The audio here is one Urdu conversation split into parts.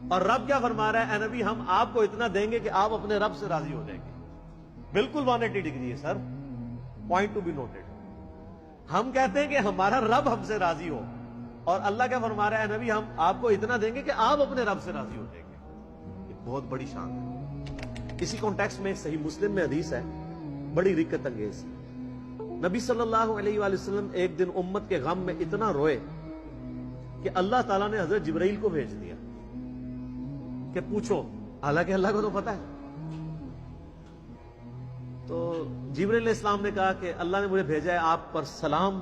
اور رب کیا فرما رہا ہے؟ اے نبی ہم آپ کو اتنا دیں گے کہ آپ اپنے رب سے راضی ہو جائیں گے. بالکل 180 ڈگری ہے سر, پوائنٹ ٹو بی نوٹڈ. ہم کہتے ہیں کہ ہمارا رب ہم سے راضی ہو, اور اللہ کیا فرما رہا ہے؟ اے نبی ہم آپ کو اتنا دیں گے کہ آپ اپنے رب سے راضی ہو جائیں گے. یہ بہت بڑی شان ہے. اسی کانٹیکسٹ میں صحیح مسلم میں حدیث ہے بڑی رکت انگیز. نبی صلی اللہ علیہ وآلہ وسلم ایک دن امت کے غم میں اتنا روئے کہ اللہ تعالیٰ نے حضرت جبرائیل کو بھیج دیا کہ پوچھو, حالانکہ اللہ کو تو پتا ہے. تو جبرائیل علیہ السلام نے کہا کہ اللہ نے مجھے بھیجا ہے, آپ پر سلام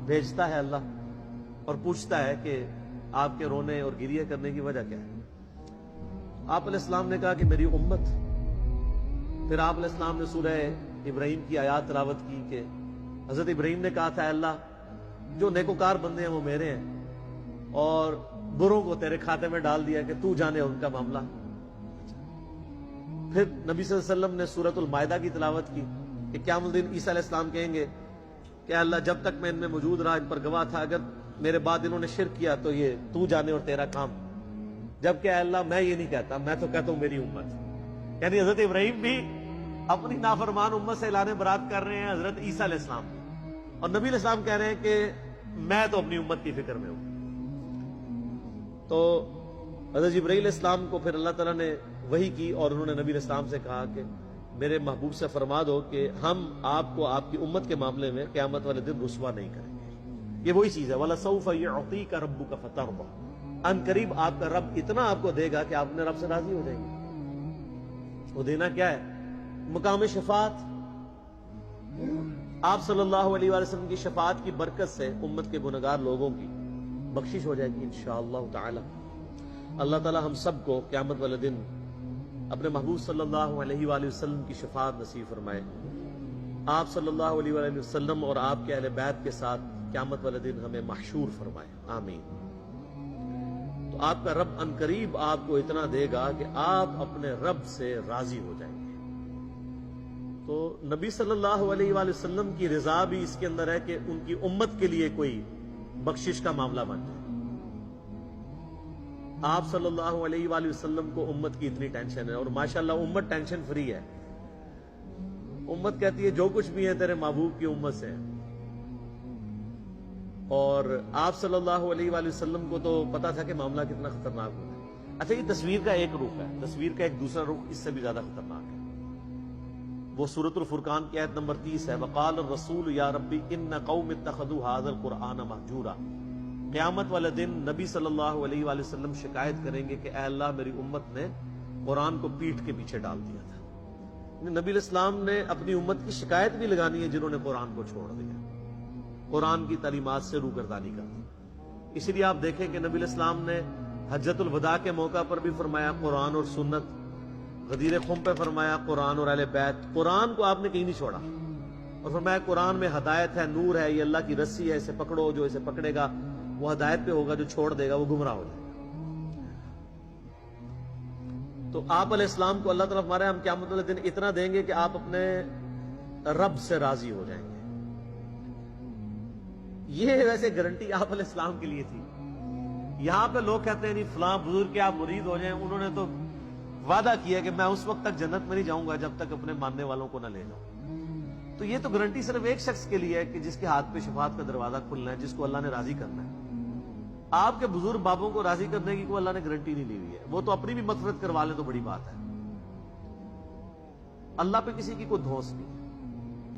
بھیجتا ہے اللہ, اور پوچھتا ہے کہ آپ کے رونے اور گریہ کرنے کی وجہ کیا ہے. آپ علیہ السلام نے کہا کہ میری امت. پھر آپ علیہ السلام نے سورہ ابراہیم کی آیات تلاوت کی کہ حضرت ابراہیم نے کہا تھا, اللہ جو نیکوکار بندے ہیں وہ میرے ہیں, اور بروں کو تیرے کھاتے میں ڈال دیا کہ تو جانے ان کا معاملہ. پھر نبی صلی اللہ علیہ وسلم نے سورۃ المائدہ کی تلاوت کی کہ قیامت الدین عیسیٰ علیہ السلام کہیں گے کہ اللہ جب تک میں ان میں موجود رہا ان پر گواہ تھا, اگر میرے بعد انہوں نے شرک کیا تو یہ تو جانے اور تیرا کام. جبکہ اے اللہ میں یہ نہیں کہتا, میں تو کہتا ہوں میری امت. یعنی حضرت ابراہیم بھی اپنی نافرمان امت سے اعلان برات کر رہے ہیں حضرت عیسیٰ علیہ السلام, اور نبی علیہ السلام کہہ رہے ہیں کہ میں تو اپنی امت کی فکر میں ہوں. تو حضرت جبرائیل علیہ السلام کو پھر اللہ تعالیٰ نے وحی کی, اور انہوں نے نبی علیہ السلام سے کہا کہ میرے محبوب سے فرما دو کہ ہم آپ کو آپ کی امت کے معاملے میں قیامت والے دن رسوا نہیں کریں گے. یہ وہی چیز ہے, وَلَسَوْفَ يُعْطِيكَ رَبُّكَ فَتَرْضَىٰ, ان قریب آپ کا رب اتنا آپ کو دے گا کہ آپ اپنے رب سے راضی ہو جائیں گے. وہ دینا کیا ہے؟ مقام شفاعت. آپ صلی اللہ علیہ وآلہ وسلم کی شفاعت کی برکت سے امت کے گنہگار لوگوں کی بخشش ہو جائے گی انشاءاللہ تعالی. اللہ تعالی ہم سب کو قیامت والے دن اپنے محبوب صلی اللہ علیہ وآلہ وسلم کی شفاعت نصیب فرمائے. آپ صلی اللہ علیہ وآلہ وسلم اور آپ کے اہل بیت کے ساتھ قیامت والے دن ہمیں محشور فرمائے, آمین. تو آپ کا رب ان قریب آپ کو اتنا دے گا کہ آپ اپنے رب سے راضی ہو جائیں گے. تو نبی صلی اللہ علیہ وآلہ وسلم کی رضا بھی اس کے اندر ہے کہ ان کی امت کے لیے کوئی بخشش کا معاملہ بن جائے. آپ صلی اللہ علیہ وآلہ وسلم کو امت کی اتنی ٹینشن ہے, اور ماشاءاللہ امت ٹینشن فری ہے. امت کہتی ہے جو کچھ بھی ہے تیرے محبوب کی امت سے. اور آپ صلی اللہ علیہ وآلہ وسلم کو تو پتا تھا کہ معاملہ کتنا خطرناک ہوتا ہے. اچھا, یہ تصویر کا ایک رخ ہے, تصویر کا ایک دوسرا رخ اس سے بھی زیادہ خطرناک ہے. وہ سورۃ الفرقان کی آیت نمبر 30 ہے, وقال الرسول یا ربی ان قوم اتخذوا هذا القرآن مہجورا. قیامت والے دن نبی صلی اللہ علیہ وآلہ وسلم شکایت کریں گے کہ اے اللہ میری امت نے قرآن کو پیٹھ کے پیچھے ڈال دیا تھا. نبی علیہ السلام نے اپنی امت کی شکایت بھی لگانی ہے جنہوں نے قرآن کو چھوڑ دیا, قرآن کی تعلیمات سے روگردانی کر دی. اسی لیے آپ دیکھیں کہ نبی علیہ السلام نے حجۃ الوداع کے موقع پر بھی فرمایا قرآن اور سنت, غدیر خم پہ فرمایا قرآن اور اہل بیت. قرآن کو آپ نے کہیں نہیں چھوڑا, اور فرمایا قرآن میں ہدایت ہے, نور ہے, یہ اللہ کی رسی ہے, اسے پکڑو, جو اسے پکڑے گا وہ ہدایت پہ ہوگا, جو چھوڑ دے گا وہ گمراہ ہو جائے گا. تو آپ علیہ السلام کو اللہ تعالیٰ ہمارے ہم قیامت والے دن اتنا دیں گے کہ آپ اپنے رب سے راضی ہو جائیں گے. یہ ویسے گارنٹی آپ علیہ السلام کے لیے تھی. یہاں پہ لوگ کہتے ہیں نہیں فلاں بزرگ کے آپ مرید ہو جائیں, انہوں نے تو وعدہ کیا کہ میں اس وقت تک جنت میں نہیں جاؤں گا جب تک اپنے ماننے والوں کو نہ لے جاؤں. تو یہ تو گارنٹی صرف ایک شخص کے لیے ہے کہ جس کے ہاتھ پہ شفاعت کا دروازہ کھلنا ہے, جس کو اللہ نے راضی کرنا ہے. آپ کے بزرگ بابوں کو راضی کرنے کی کوئی اللہ نے گارنٹی نہیں لی ہوئی ہے. وہ تو اپنی بھی مغفرت کروا لیں تو بڑی بات ہے. اللہ پہ کسی کی کوئی دھوس نہیں.